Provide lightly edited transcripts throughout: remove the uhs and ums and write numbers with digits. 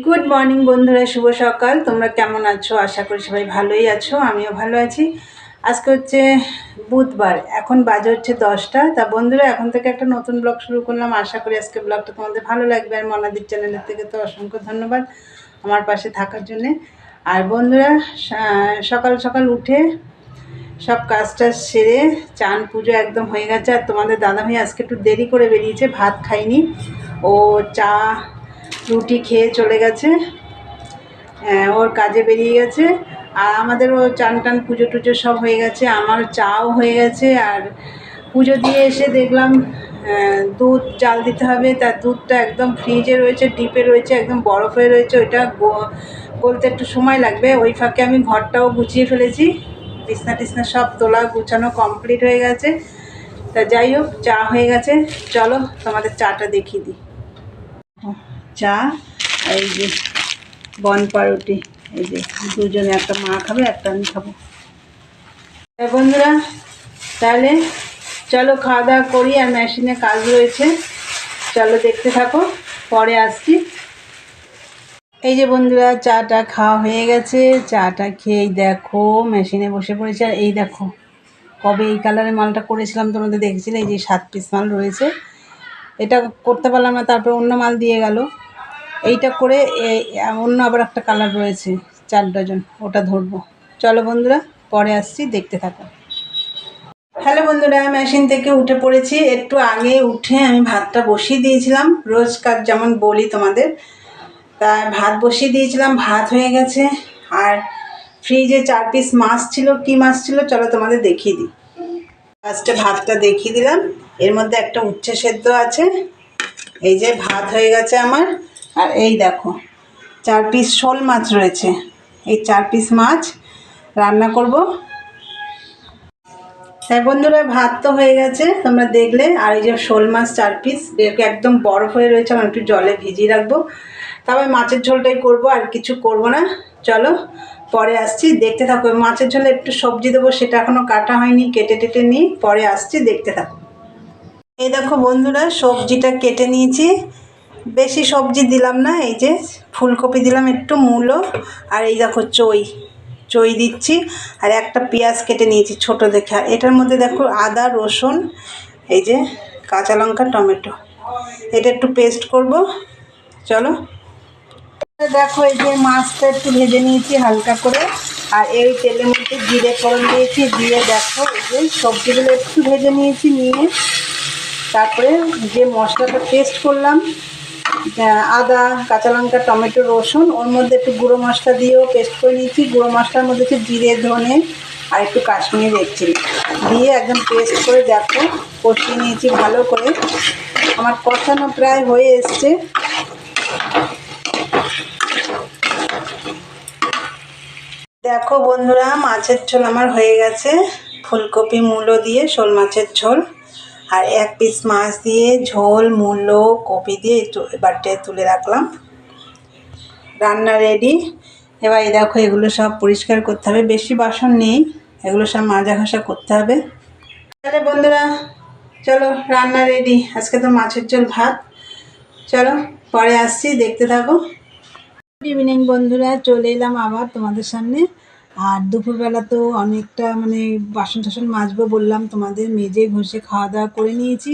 Good morning বন্ধুরা, শুভ সকাল। তোমরা কেমন আছো? আশা করি সবাই ভালোই আছো, আমিও ভালো আছি। আজকে হচ্ছে বুধবার, এখন বাজে হচ্ছে 10টা। তা বন্ধুরা, এখন থেকে একটা নতুন ব্লগ শুরু করলাম। আশা করি আজকে ব্লগটা তোমাদের ভালো লাগবে। আর মনাদির চ্যানেলের থেকে তো অসংখ্য ধন্যবাদ আমার পাশে থাকার জন্যে। আর বন্ধুরা, সকাল সকাল উঠে সব কাজটা সেরে চান পুজো একদম হয়ে গেছে। আর তোমাদের দাদাভাই আজকে একটু দেরি করে বেরিয়েছে, ভাত খাইনি, ও চা রুটি খেয়ে চলে গেছে, ওর কাজে বেরিয়ে গেছে। আর আমাদেরও চান টান পুজো টুজো সব হয়ে গেছে, আমার চাও হয়ে গেছে। আর পুজো দিয়ে এসে দেখলাম দুধ জাল দিতে হবে। তার দুধটা একদম ফ্রিজে রয়েছে, ডিপে রয়েছে, একদম বরফ হয়ে রয়েছে, ওইটা গলতে একটু সময় লাগবে। ওই ফাঁকে আমি ঘরটাও গুছিয়ে ফেলেছি, বিছনা টিছনা সব তোলা গুছানো কমপ্লিট হয়ে গেছে। তা যাই হোক, চা হয়ে গেছে। চলো তোমাদের চাটা দেখিয়ে দিই। চা, এই যে বন পাউরুটি, এই যে দুজনে, একটা মা খাবে, একটা আমি খাবো। বন্ধুরা, তাহলে চলো খাওয়া দাওয়া করি। আর মেশিনে কাজ রয়েছে, চলো দেখতে থাকো, পরে আসছি। এই যে বন্ধুরা, চাটা খাওয়া হয়ে গেছে। চাটা খেয়েই দেখো মেশিনে বসে পড়েছে। আর এই দেখো, কবে এই কালারের মালটা করেছিলাম তোমাদের দেখেছিলে, এই যে 7 পিস মাল রয়েছে। এটা করতে পারলাম না, তারপর অন্য মাল দিয়ে গেল। এইটা করে অন্য আবার একটা কালার রয়েছে 4 ডজন, ওটা ধরবো। চলো বন্ধুরা, পরে আসছি, দেখতে থাকো। হ্যালো বন্ধুরা, মেশিন থেকে উঠে পড়েছি। একটু আগে উঠে আমি ভাতটা বসিয়ে দিয়েছিলাম, রোজকার যেমন বলি তোমাদের। তা ভাত বসিয়ে দিয়েছিলাম, ভাত হয়ে গেছে। আর ফ্রিজে 4 পিস মাছ ছিল। কি মাছ ছিল চলো তোমাদের দেখিয়ে দিই। ফার্স্টে ভাতটা দেখিয়ে দিলাম, এর মধ্যে একটা উচ্ছে সেদ্ধ আছে। এই যে ভাত হয়ে গেছে আমার। আর এই দেখো 4 পিস শোল মাছ রয়েছে। এই 4 পিস মাছ রান্না করব। তাই বন্ধুরা, ভাত তো হয়ে গেছে তোমরা দেখলে। আর এই যে শোল মাছ 4 পিস একদম বরফ হয়ে রয়েছে, আমি একটু জলে ভিজিয়ে রাখবো। তবে মাছের ঝোলটাই করব, আর কিছু করব না। চলো পরে আসছি, দেখতে থাকো। মাছের ঝোলে একটু সবজি দেবো, সেটা এখনও কাটা হয়নি, কেটে টেটে নিই, পরে আসছি, দেখতে থাকো। এই দেখো বন্ধুরা, সবজিটা কেটে নিয়েছি। বেশি সবজি দিলাম না, এই যে ফুলকপি দিলাম, একটু মূলো, আর এই দেখো চই চই দিচ্ছি। আর একটা পেঁয়াজ কেটে নিয়েছি ছোট দেখে। আর এটার মধ্যে দেখো আদা রসুন, এই যে কাঁচা লঙ্কা টমেটো, এটা একটু পেস্ট করব। চলো দেখো, এই যে মাছটা একটু ভেজে নিয়েছি হালকা করে। আর এই তেলের মধ্যে জিরে ফোড়ন দিয়েছি, দিয়ে দেখো এই যে সবজিগুলো একটু ভেজে নিয়েছি, নিয়ে তারপরে যে মশলাটা পেস্ট করলাম, আদা কাঁচা লঙ্কা টমেটো রসুন, ওর মধ্যে একটু গুঁড়ো মশলা দিয়েও পেস্ট করে নিয়েছি। গুঁড়ো মশলার মধ্যে হচ্ছে জিরে ধনে আর একটু কাশ্মীরি রেড চিলি দিয়ে একদম পেস্ট করে দেখো কষিয়ে নিয়েছি ভালো করে। আমার কষানো প্রায় হয়ে এসছে। দেখো বন্ধুরা, মাছের ঝোল আমার হয়ে গেছে। ফুলকপি মূলো দিয়ে শোল মাছের ঝোল, আর 1 পিস মাছ দিয়ে ঝোল, মূলো কপি দিয়ে একটু এবারটায় তুলে রাখলাম। রান্না রেডি। এবার এই দেখো, এগুলো সব পরিষ্কার করতে হবে, বেশি বাসন নেই, এগুলো সব মাজা ঘষা করতে হবে। তাহলে বন্ধুরা চলো, রান্না রেডি। আজকে তো মাছের ঝোল ভাত। চলো পরে আসছি, দেখতে থাকো। গুড ইভিনিং বন্ধুরা, চলে এলাম আবার তোমাদের সামনে। আর দুপুরবেলা তো অনেকটা বাসন টাসন মাজবো বললাম তোমাদের, মেজে ঘষে খাওয়া দাওয়া করে নিয়েছি।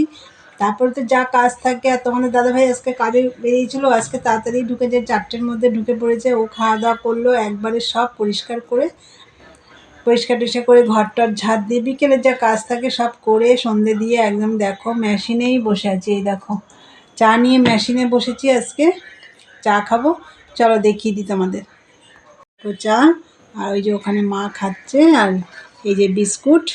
তারপরে তো যা কাজ থাকে। আর তোমাদের দাদাভাই আজকে কাজে বেরিয়েছিল, আজকে তাড়াতাড়ি ঢুকে, যে 4টের মধ্যে ঢুকে পড়েছে। ও খাওয়া দাওয়া করলো, একবারে সব পরিষ্কার টরিষ্কার করে ঘরটার ঝাড় দিয়ে বিকেলের যা কাজ থাকে সব করে সন্ধে দিয়ে একদম দেখো মেশিনেই বসে আছি। এই দেখো চা নিয়ে মেশিনে বসেছি, আজকে চা খাবো। চলো দেখিয়ে দিই তোমাদের। তো চা, আর ওই যে ওখানে মা খাচ্ছে, আর এই যে বিস্কুট।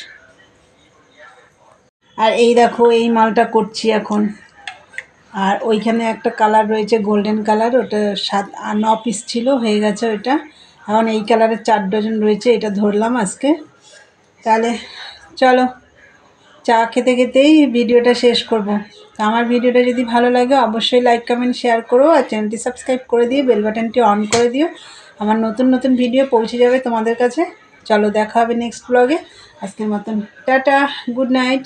আর এই দেখো এই মালটা করছি এখন। আর ওইখানে একটা কালার রয়েছে গোল্ডেন কালার, ওটা 9 পিস ছিল, হয়ে গেছে ওইটা। এখন এই কালারের 4 ডজন রয়েছে, এটা ধরলাম আজকে। তাহলে চলো চা খেতে খেতেই ভিডিওটা শেষ করব। তো আমার ভিডিওটা যদি ভালো লাগে অবশ্যই লাইক কমেন্ট শেয়ার করো, আর চ্যানেলটি সাবস্ক্রাইব করে দিয়ে বেল বাটনটি অন করে দিও। আমার নতুন নতুন ভিডিও পৌঁছে যাবে তোমাদের কাছে। চলো দেখা হবে নেক্সট ব্লগে। আজকের মতন টাটা, গুড নাইট।